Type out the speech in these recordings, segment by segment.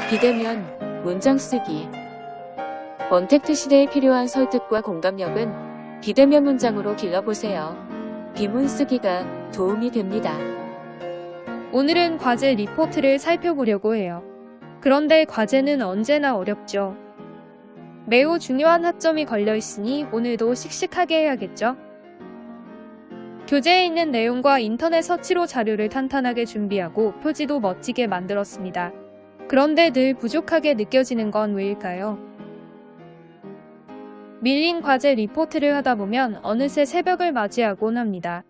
비대면 문장 쓰기. 언택트 시대에 필요한 설득과 공감력은 비대면 문장으로 길러보세요. 비문 쓰기가 도움이 됩니다. 오늘은 과제 리포트를 살펴보려고 해요. 그런데 과제는 언제나 어렵죠. 매우 중요한 학점이 걸려 있으니 오늘도 씩씩하게 해야겠죠? 교재에 있는 내용과 인터넷 서치로 자료를 탄탄하게 준비하고 표지도 멋지게 만들었습니다. 그런데 늘 부족하게 느껴지는 건 왜일까요? 밀린 과제 리포트를 하다 보면 어느새 새벽을 맞이하곤 합니다.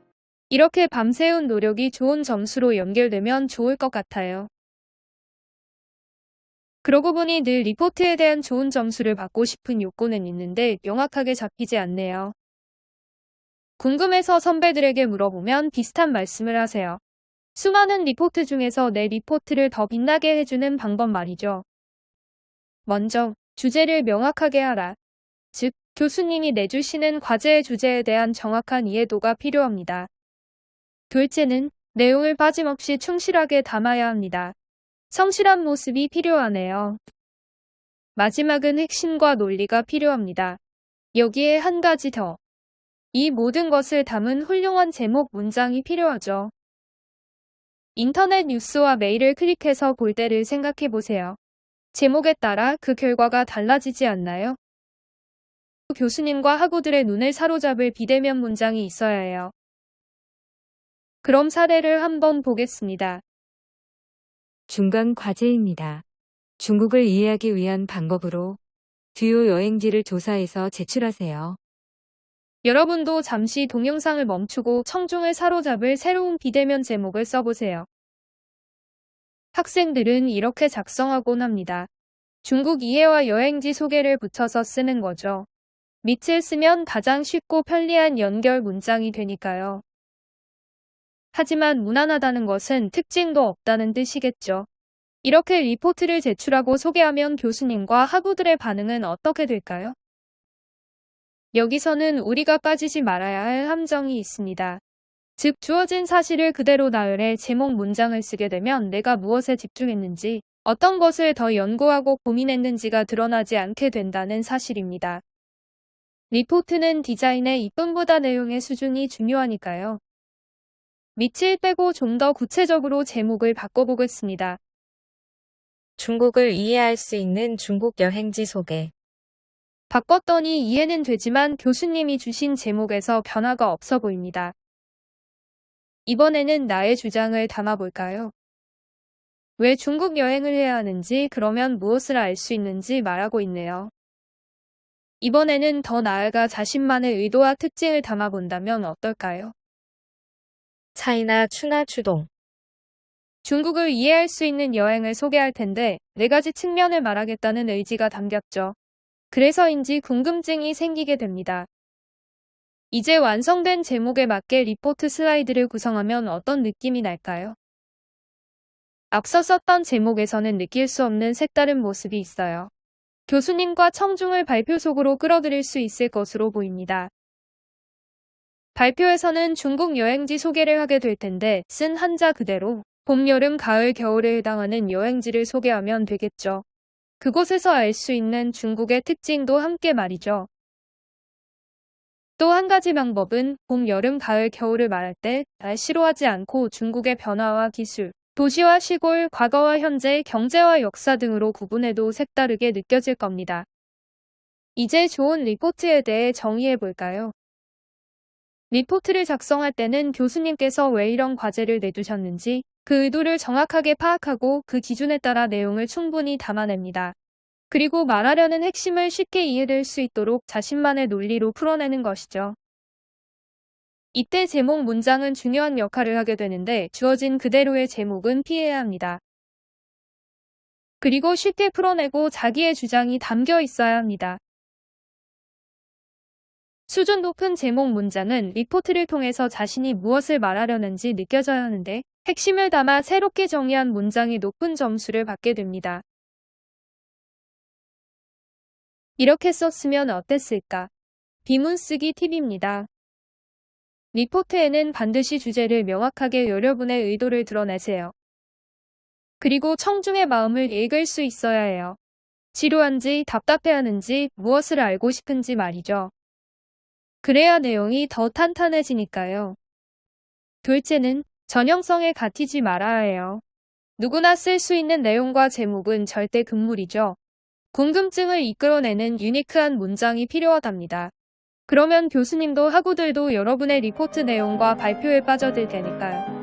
이렇게 밤새운 노력이 좋은 점수로 연결되면 좋을 것 같아요. 그러고 보니 늘 리포트에 대한 좋은 점수를 받고 싶은 욕구는 있는데 명확하게 잡히지 않네요. 궁금해서 선배들에게 물어보면 비슷한 말씀을 하세요. 수많은 리포트 중에서 내 리포트를 더 빛나게 해주는 방법 말이죠. 먼저, 주제를 명확하게 하라. 즉, 교수님이 내주시는 과제의 주제에 대한 정확한 이해도가 필요합니다. 둘째는 내용을 빠짐없이 충실하게 담아야 합니다. 성실한 모습이 필요하네요. 마지막은 핵심과 논리가 필요합니다. 여기에 한 가지 더. 이 모든 것을 담은 훌륭한 제목 문장이 필요하죠. 인터넷 뉴스와 메일을 클릭해서 볼 때를 생각해 보세요. 제목에 따라 그 결과가 달라지지 않나요? 교수님과 학우들의 눈을 사로잡을 비대면 문장이 있어야 해요. 그럼 사례를 한번 보겠습니다. 중간 과제입니다. 중국을 이해하기 위한 방법으로 주요 여행지를 조사해서 제출하세요. 여러분도 잠시 동영상을 멈추고 청중을 사로잡을 새로운 비대면 제목을 써보세요. 학생들은 이렇게 작성하곤 합니다. 중국 이해와 여행지 소개를 붙여서 쓰는 거죠. 밑을 쓰면 가장 쉽고 편리한 연결 문장이 되니까요. 하지만 무난하다는 것은 특징도 없다는 뜻이겠죠. 이렇게 리포트를 제출하고 소개하면 교수님과 학우들의 반응은 어떻게 될까요? 여기서는 우리가 빠지지 말아야 할 함정이 있습니다. 즉, 주어진 사실을 그대로 나열해 제목 문장을 쓰게 되면 내가 무엇에 집중했는지, 어떤 것을 더 연구하고 고민했는지가 드러나지 않게 된다는 사실입니다. 리포트는 디자인의 이쁨보다 내용의 수준이 중요하니까요. 밑을 빼고 좀 더 구체적으로 제목을 바꿔보겠습니다. 중국을 이해할 수 있는 중국 여행지 소개. 바꿨더니 이해는 되지만 교수님이 주신 제목에서 변화가 없어 보입니다. 이번에는 나의 주장을 담아볼까요? 왜 중국 여행을 해야 하는지, 그러면 무엇을 알 수 있는지 말하고 있네요. 이번에는 더 나아가 자신만의 의도와 특징을 담아본다면 어떨까요? 차이나 추나 추동. 중국을 이해할 수 있는 여행을 소개할 텐데 4가지 측면을 말하겠다는 의지가 담겼죠. 그래서인지 궁금증이 생기게 됩니다. 이제 완성된 제목에 맞게 리포트 슬라이드를 구성하면 어떤 느낌이 날까요? 앞서 썼던 제목에서는 느낄 수 없는 색다른 모습이 있어요. 교수님과 청중을 발표 속으로 끌어들일 수 있을 것으로 보입니다. 발표에서는 중국 여행지 소개를 하게 될 텐데 쓴 한자 그대로 봄, 여름, 가을, 겨울에 해당하는 여행지를 소개하면 되겠죠. 그곳에서 알 수 있는 중국의 특징도 함께 말이죠. 또 한 가지 방법은 봄, 여름, 가을, 겨울을 말할 때 날씨로 하지 않고 중국의 변화와 기술, 도시와 시골, 과거와 현재, 경제와 역사 등으로 구분해도 색다르게 느껴질 겁니다. 이제 좋은 리포트에 대해 정의해 볼까요? 리포트를 작성할 때는 교수님께서 왜 이런 과제를 내두셨는지 그 의도를 정확하게 파악하고 그 기준에 따라 내용을 충분히 담아냅니다. 그리고 말하려는 핵심을 쉽게 이해될 수 있도록 자신만의 논리로 풀어내는 것이죠. 이때 제목 문장은 중요한 역할을 하게 되는데 주어진 그대로의 제목은 피해야 합니다. 그리고 쉽게 풀어내고 자기의 주장이 담겨 있어야 합니다. 수준 높은 제목 문장은 리포트를 통해서 자신이 무엇을 말하려는지 느껴져야 하는데 핵심을 담아 새롭게 정의한 문장이 높은 점수를 받게 됩니다. 이렇게 썼으면 어땠을까? 비문 쓰기 팁입니다. 리포트에는 반드시 주제를 명확하게 여러분의 의도를 드러내세요. 그리고 청중의 마음을 읽을 수 있어야 해요. 지루한지 답답해하는지 무엇을 알고 싶은지 말이죠. 그래야 내용이 더 탄탄해지니까요. 둘째는 전형성에 갇히지 말아야 해요. 누구나 쓸 수 있는 내용과 제목은 절대 금물이죠. 궁금증을 이끌어내는 유니크한 문장이 필요하답니다. 그러면 교수님도 학우들도 여러분의 리포트 내용과 발표에 빠져들 테니까요.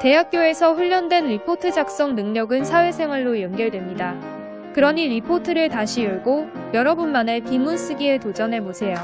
대학교에서 훈련된 리포트 작성 능력은 사회생활로 연결됩니다. 그러니 리포트를 다시 열고 여러분만의 비문 쓰기에 도전해보세요.